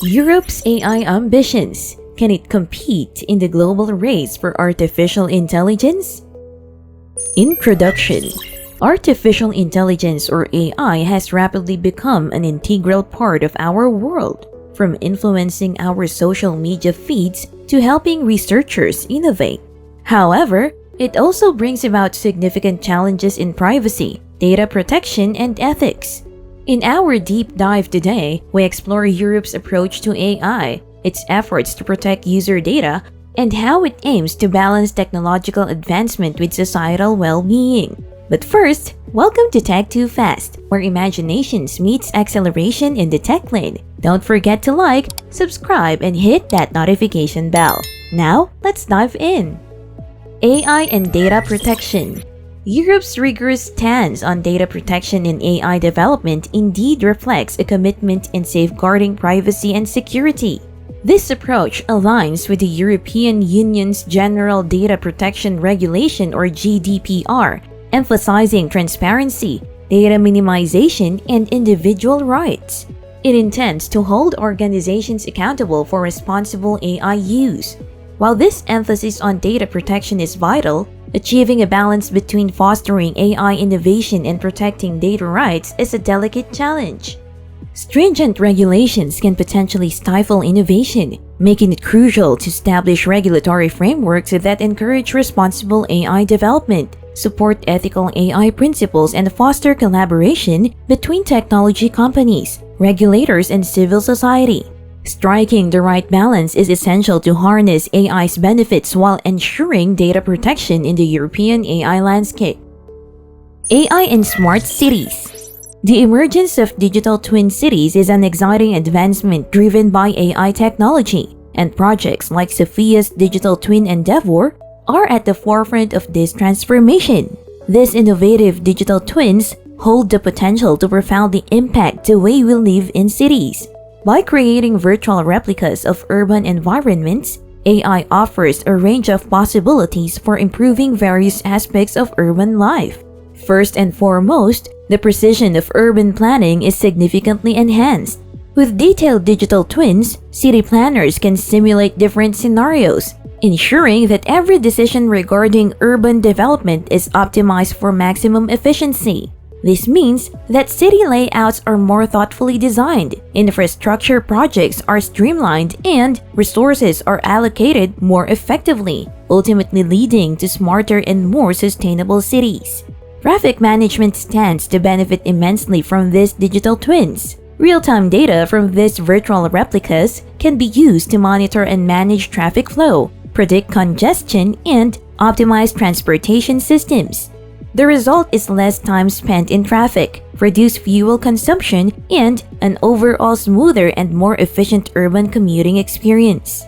Europe's AI ambitions. Can it compete in the global race for artificial intelligence? Introduction. Artificial intelligence, or AI, has rapidly become an integral part of our world, from influencing our social media feeds to helping researchers innovate. However, it also brings about significant challenges in privacy, data protection, and ethics. In our deep dive today, we explore Europe's approach to AI, its efforts to protect user data, and how it aims to balance technological advancement with societal well-being. But first, welcome to Tech Too Fast, where imaginations meets acceleration in the tech lane. Don't forget to like, subscribe, and hit that notification bell. Now, let's dive in. AI and data protection. Europe's rigorous stance on data protection in AI development indeed reflects a commitment in safeguarding privacy and security. This approach aligns with the European Union's General Data Protection Regulation, or GDPR, emphasizing transparency, data minimization, and individual rights. It intends to hold organizations accountable for responsible AI use. While this emphasis on data protection is vital, achieving a balance between fostering AI innovation and protecting data rights is a delicate challenge. Stringent regulations can potentially stifle innovation, making it crucial to establish regulatory frameworks that encourage responsible AI development, support ethical AI principles, and foster collaboration between technology companies, regulators, and civil society. Striking the right balance is essential to harness AI's benefits while ensuring data protection in the European AI landscape. AI in smart cities. The emergence of digital twin cities is an exciting advancement driven by AI technology, and projects like Sophia's digital twin endeavor are at the forefront of this transformation. These innovative digital twins hold the potential to profoundly impact the way we live in cities. By creating virtual replicas of urban environments, AI offers a range of possibilities for improving various aspects of urban life. First and foremost, the precision of urban planning is significantly enhanced. With detailed digital twins, city planners can simulate different scenarios, ensuring that every decision regarding urban development is optimized for maximum efficiency. This means that city layouts are more thoughtfully designed, infrastructure projects are streamlined, and resources are allocated more effectively, ultimately leading to smarter and more sustainable cities. Traffic management stands to benefit immensely from these digital twins. Real-time data from these virtual replicas can be used to monitor and manage traffic flow, predict congestion, and optimize transportation systems. The result is less time spent in traffic, reduced fuel consumption, and an overall smoother and more efficient urban commuting experience.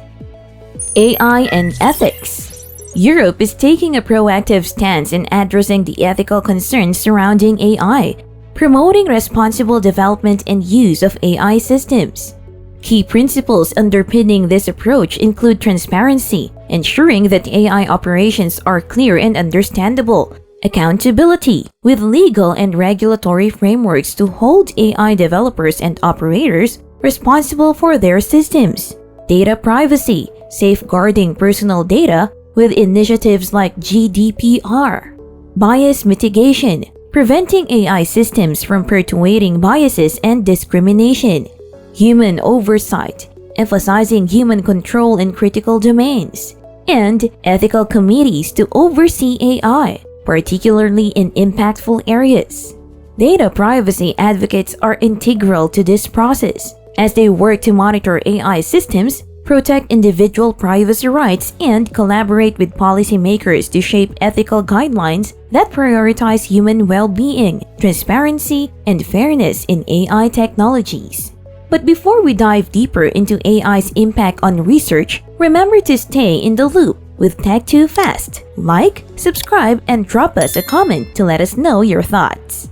AI and ethics. Europe is taking a proactive stance in addressing the ethical concerns surrounding AI, promoting responsible development and use of AI systems. Key principles underpinning this approach include transparency, ensuring that AI operations are clear and understandable, accountability, with legal and regulatory frameworks to hold AI developers and operators responsible for their systems, data privacy, safeguarding personal data with initiatives like GDPR, bias mitigation, preventing AI systems from perpetuating biases and discrimination, human oversight, emphasizing human control in critical domains, and ethical committees to oversee AI, particularly in impactful areas. Data privacy advocates are integral to this process, as they work to monitor AI systems, protect individual privacy rights, and collaborate with policymakers to shape ethical guidelines that prioritize human well-being, transparency, and fairness in AI technologies. But before we dive deeper into AI's impact on research, remember to stay in the loop with Tech Too Fast. Like, subscribe, and drop us a comment to let us know your thoughts.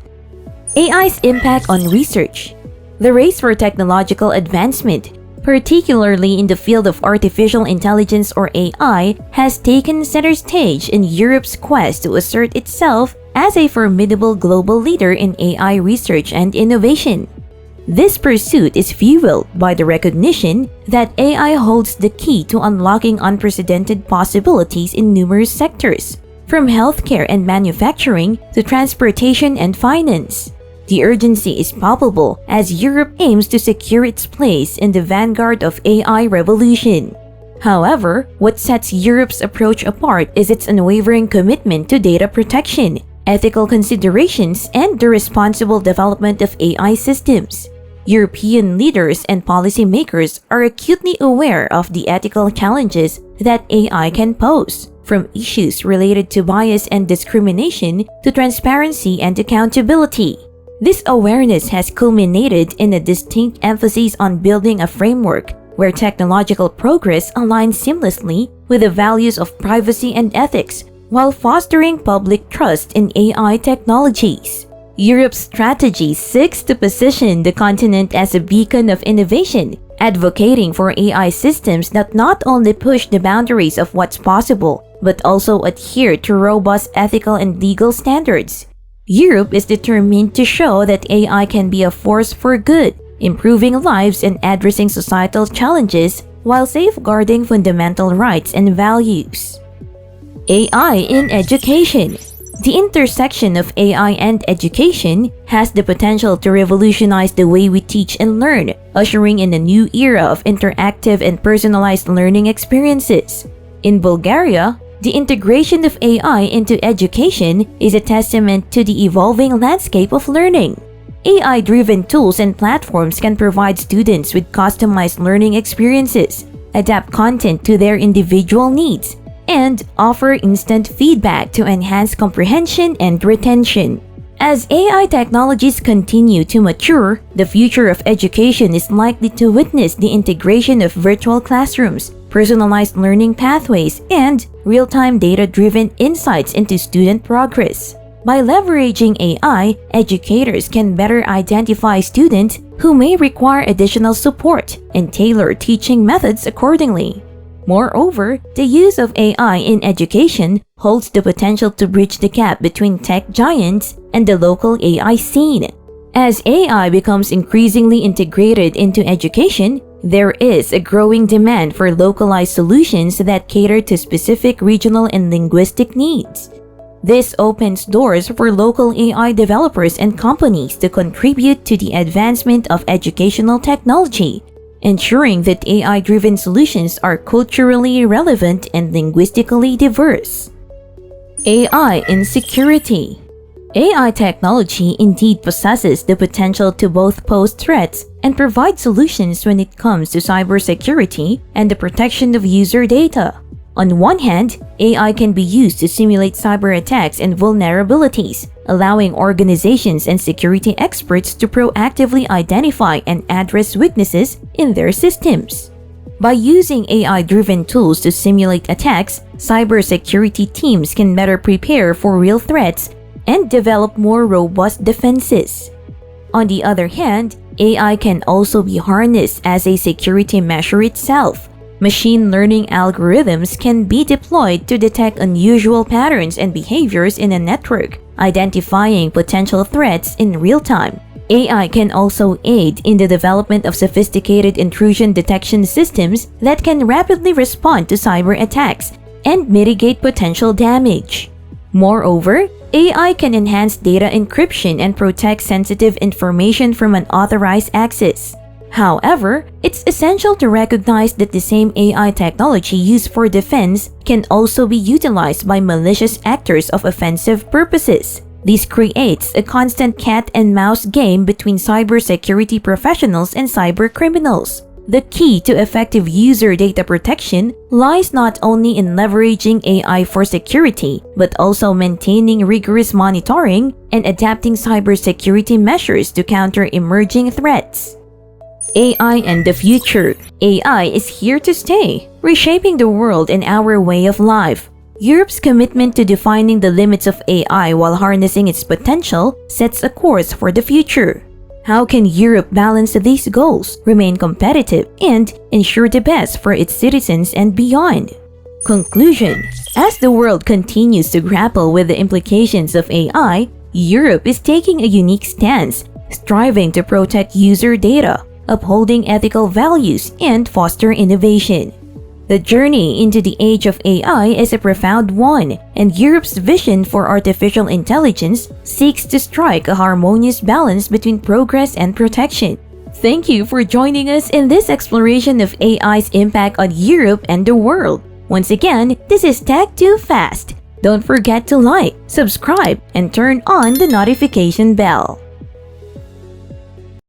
AI's impact on research. The race for technological advancement, particularly in the field of artificial intelligence, or AI, has taken center stage in Europe's quest to assert itself as a formidable global leader in AI research and innovation. This pursuit is fueled by the recognition that AI holds the key to unlocking unprecedented possibilities in numerous sectors, from healthcare and manufacturing to transportation and finance. The urgency is palpable as Europe aims to secure its place in the vanguard of AI revolution. However, what sets Europe's approach apart is its unwavering commitment to data protection, ethical considerations, and the responsible development of AI systems. European leaders and policymakers are acutely aware of the ethical challenges that AI can pose, from issues related to bias and discrimination to transparency and accountability. This awareness has culminated in a distinct emphasis on building a framework where technological progress aligns seamlessly with the values of privacy and ethics while fostering public trust in AI technologies. Europe's strategy seeks to position the continent as a beacon of innovation, advocating for AI systems that not only push the boundaries of what's possible, but also adhere to robust ethical and legal standards. Europe is determined to show that AI can be a force for good, improving lives and addressing societal challenges while safeguarding fundamental rights and values. AI in education. The intersection of AI and education has the potential to revolutionize the way we teach and learn, ushering in a new era of interactive and personalized learning experiences. In Bulgaria, the integration of AI into education is a testament to the evolving landscape of learning. AI-driven tools and platforms can provide students with customized learning experiences, adapt content to their individual needs, and offer instant feedback to enhance comprehension and retention. As AI technologies continue to mature, the future of education is likely to witness the integration of virtual classrooms, personalized learning pathways, and real-time data-driven insights into student progress. By leveraging AI, educators can better identify students who may require additional support and tailor teaching methods accordingly. Moreover, the use of AI in education holds the potential to bridge the gap between tech giants and the local AI scene. As AI becomes increasingly integrated into education, there is a growing demand for localized solutions that cater to specific regional and linguistic needs. This opens doors for local AI developers and companies to contribute to the advancement of educational technology, ensuring that AI-driven solutions are culturally relevant and linguistically diverse. AI in security. AI technology indeed possesses the potential to both pose threats and provide solutions when it comes to cybersecurity and the protection of user data. On one hand, AI can be used to simulate cyber attacks and vulnerabilities, allowing organizations and security experts to proactively identify and address weaknesses in their systems. By using AI-driven tools to simulate attacks, cybersecurity teams can better prepare for real threats and develop more robust defenses. On the other hand, AI can also be harnessed as a security measure itself. Machine learning algorithms can be deployed to detect unusual patterns and behaviors in a network, identifying potential threats in real time. AI can also aid in the development of sophisticated intrusion detection systems that can rapidly respond to cyber attacks and mitigate potential damage. Moreover, AI can enhance data encryption and protect sensitive information from unauthorized access. However, it's essential to recognize that the same AI technology used for defense can also be utilized by malicious actors of offensive purposes. This creates a constant cat-and-mouse game between cybersecurity professionals and cybercriminals. The key to effective user data protection lies not only in leveraging AI for security, but also maintaining rigorous monitoring and adapting cybersecurity measures to counter emerging threats. AI and the future. AI is here to stay, reshaping the world and our way of life. Europe's commitment to defining the limits of AI while harnessing its potential sets a course for the future. How can Europe balance these goals, remain competitive, and ensure the best for its citizens and beyond? Conclusion. As the world continues to grapple with the implications of AI, Europe is taking a unique stance, striving to protect user data, upholding ethical values, and foster innovation. The journey into the age of AI is a profound one, and Europe's vision for artificial intelligence seeks to strike a harmonious balance between progress and protection. Thank you for joining us in this exploration of AI's impact on Europe and the world. Once again, this is Tech Too Fast. Don't forget to like, subscribe, and turn on the notification bell.